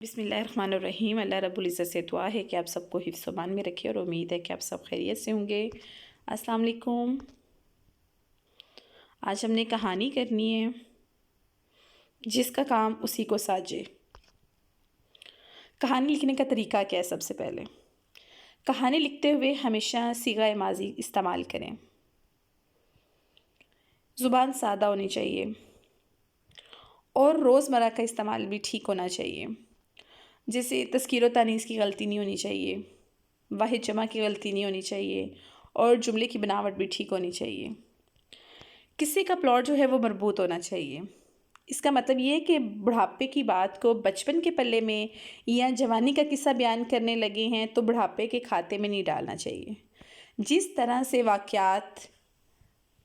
بسم اللہ الرحمن الرحیم۔ اللہ رب العزت سے دعا ہے کہ آپ سب کو حفظ و امان میں رکھے، اور امید ہے کہ آپ سب خیریت سے ہوں گے۔ السلام علیکم۔ آج ہم نے کہانی کرنی ہے، جس کا کام اسی کو ساجے۔ کہانی لکھنے کا طریقہ کیا ہے؟ سب سے پہلے کہانی لکھتے ہوئے ہمیشہ صیغہ ماضی استعمال کریں۔ زبان سادہ ہونی چاہیے اور روزمرہ کا استعمال بھی ٹھیک ہونا چاہیے، جیسے تذکیر و تانیث کی غلطی نہیں ہونی چاہیے، واحد جمع کی غلطی نہیں ہونی چاہیے، اور جملے کی بناوٹ بھی ٹھیک ہونی چاہیے۔ قصے کا پلاٹ جو ہے وہ مربوط ہونا چاہیے۔ اس کا مطلب یہ ہے کہ بڑھاپے کی بات کو بچپن کے پلے میں یا جوانی کا قصہ بیان کرنے لگے ہیں تو بڑھاپے کے کھاتے میں نہیں ڈالنا چاہیے۔ جس طرح سے واقعات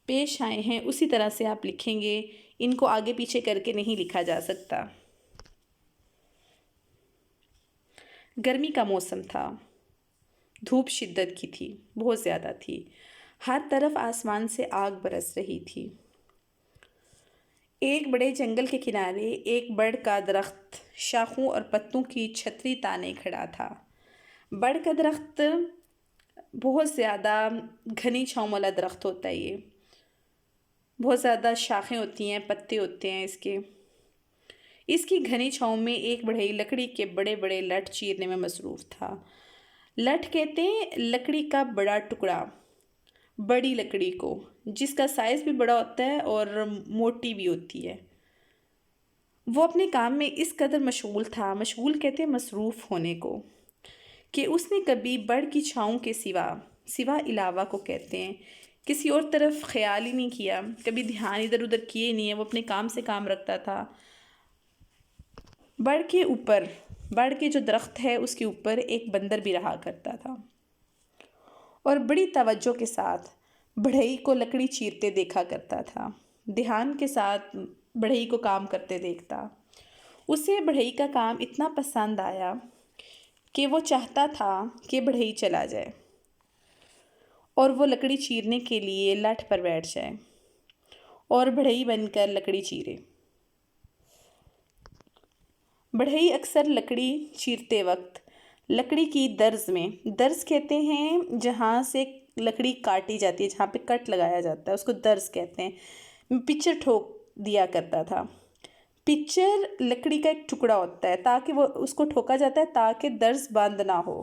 پیش آئے ہیں اسی طرح سے آپ لکھیں گے، ان کو آگے پیچھے کر کے نہیں لکھا جا سکتا۔ گرمی کا موسم تھا، دھوپ شدت کی تھی، بہت زیادہ تھی، ہر طرف آسمان سے آگ برس رہی تھی۔ ایک بڑے جنگل کے کنارے ایک بڑ کا درخت شاخوں اور پتوں کی چھتری تانے کھڑا تھا۔ بڑ کا درخت بہت زیادہ گھنی چھاؤں والا درخت ہوتا ہے، یہ بہت زیادہ شاخیں ہوتی ہیں، پتے ہوتے ہیں اس کی گھنی چھاؤں میں ایک بڑھئی لکڑی کے بڑے بڑے لٹ چیرنے میں مصروف تھا۔ لٹ کہتے ہیں لکڑی کا بڑا ٹکڑا، بڑی لکڑی کو، جس کا سائز بھی بڑا ہوتا ہے اور موٹی بھی ہوتی ہے۔ وہ اپنے کام میں اس قدر مشغول تھا، مشغول کہتے ہیں مصروف ہونے کو، کہ اس نے کبھی بڑ کی چھاؤں کے سوا علاوہ کو کہتے ہیں کسی اور طرف خیال ہی نہیں کیا، کبھی دھیان ادھر ادھر کیے نہیں ہے، وہ اپنے کام سے کام رکھتا تھا۔ بڑ کے جو درخت ہے اس کے اوپر ایک بندر بھی رہا کرتا تھا، اور بڑی توجہ کے ساتھ بڑھئی کو لکڑی چیرتے دیکھا کرتا تھا، دھیان کے ساتھ بڑھئی کو کام کرتے دیکھتا۔ اسے بڑھئی کا کام اتنا پسند آیا کہ وہ چاہتا تھا کہ بڑھئی چلا جائے اور وہ لکڑی چیرنے کے لیے لٹ پر بیٹھ جائے اور بڑھئی بن کر لکڑی چیرے۔ بڑھئی اکثر لکڑی چیرتے وقت لکڑی کی درز کہتے ہیں جہاں سے لکڑی کاٹی جاتی ہے، جہاں پہ کٹ لگایا جاتا ہے اس کو درز کہتے ہیں، پچر ٹھوک دیا کرتا تھا۔ پچر لکڑی کا ایک ٹکڑا ہوتا ہے تاکہ وہ اس کو ٹھوکا جاتا ہے تاکہ درز بند نہ ہو۔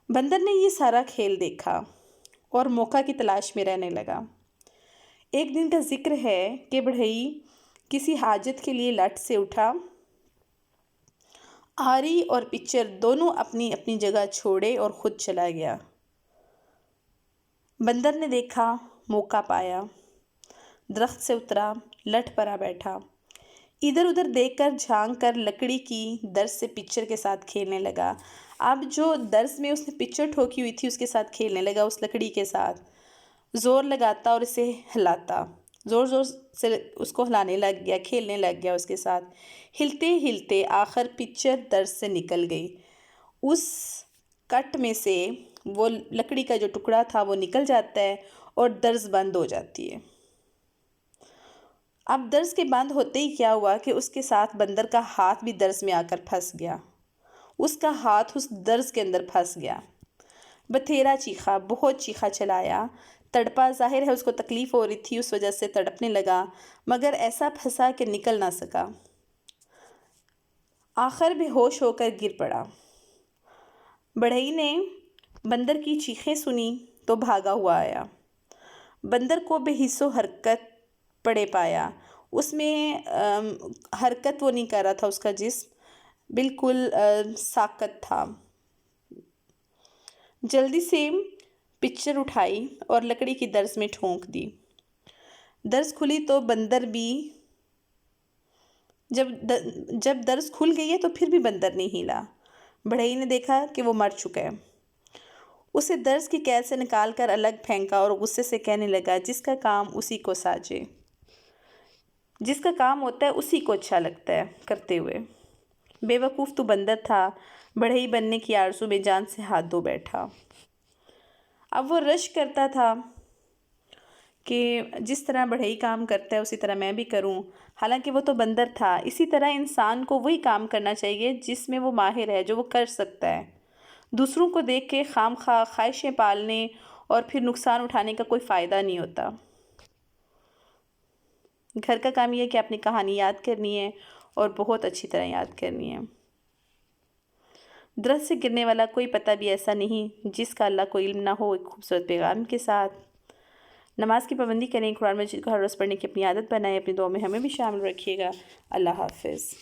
بندر نے یہ سارا کھیل دیکھا اور موقع کی تلاش میں رہنے لگا۔ ایک دن کا ذکر ہے کہ بڑھئی کسی حاجت کے لیے لٹ سے اٹھا، آری اور پچر دونوں اپنی اپنی جگہ چھوڑے اور خود چلا گیا۔ بندر نے دیکھا، موقع پایا، درخت سے اترا، لٹ پر آ بیٹھا، ادھر ادھر دیکھ کر جھانک کر لکڑی کی درز سے پچر کے ساتھ کھیلنے لگا۔ اب جو درز میں اس نے پچر ٹھوکی ہوئی تھی اس کے ساتھ کھیلنے لگا، اس لکڑی کے ساتھ زور لگاتا اور اسے ہلاتا، زور زور سے اس کو ہلانے لگ گیا، کھیلنے لگ گیا اس کے ساتھ۔ ہلتے ہلتے آخر پچر درز سے نکل گئی، اس کٹ میں سے وہ لکڑی کا جو ٹکڑا تھا وہ نکل جاتا ہے اور درز بند ہو جاتی ہے۔ اب درز کے بند ہوتے ہی کیا ہوا کہ اس کے ساتھ بندر کا ہاتھ بھی درز میں آ کر پھنس گیا، اس کا ہاتھ اس درز کے اندر پھنس گیا۔ بتھیرا چیخا، بہت چیخا چلایا، تڑپا، ظاہر ہے اس کو تکلیف ہو رہی تھی اس وجہ سے تڑپنے لگا، مگر ایسا پھنسا کہ نکل نہ سکا، آخر بے ہوش ہو کر گر پڑا۔ بڑھئی نے بندر کی چیخیں سنی تو بھاگا ہوا آیا، بندر کو بے حس و حرکت پڑے پایا، اس میں حرکت وہ نہیں کر رہا تھا، اس کا جسم بالکل ساکت تھا۔ جلدی سے پچر اٹھائی اور لکڑی کی درز میں ٹھونک دی، درز کھلی تو بندر بھی جب درز کھل گئی ہے تو پھر بھی بندر نہیں ہلا۔ بڑھئی نے دیکھا کہ وہ مر چکا ہے، اسے درز کی قید سے نکال کر الگ پھینکا اور غصے سے کہنے لگا، جس کا کام اسی کو ساجے، جس کا کام ہوتا ہے اسی کو اچھا لگتا ہے کرتے ہوئے۔ بے وقوف تو بندر تھا، بڑھئی بننے کی آرزو میں جان سے ہاتھ دھو بیٹھا۔ اب وہ رشک کرتا تھا کہ جس طرح بڑھئی کام کرتا ہے اسی طرح میں بھی کروں، حالانکہ وہ تو بندر تھا۔ اسی طرح انسان کو وہی کام کرنا چاہیے جس میں وہ ماہر ہے، جو وہ کر سکتا ہے۔ دوسروں کو دیکھ کے خام خواہ خواہشیں پالنے اور پھر نقصان اٹھانے کا کوئی فائدہ نہیں ہوتا۔ گھر کا کام یہ ہے کہ اپنی کہانی یاد کرنی ہے اور بہت اچھی طرح یاد کرنی ہے۔ درخت سے گرنے والا کوئی پتہ بھی ایسا نہیں جس کا اللہ کو علم نہ ہو، ایک خوبصورت پیغام کے ساتھ۔ نماز کی پابندی کریں، قرآن مجید کو ہر روز پڑھنے کی اپنی عادت بنائیں، اپنی دعاؤں میں ہمیں بھی شامل رکھیے گا۔ اللہ حافظ۔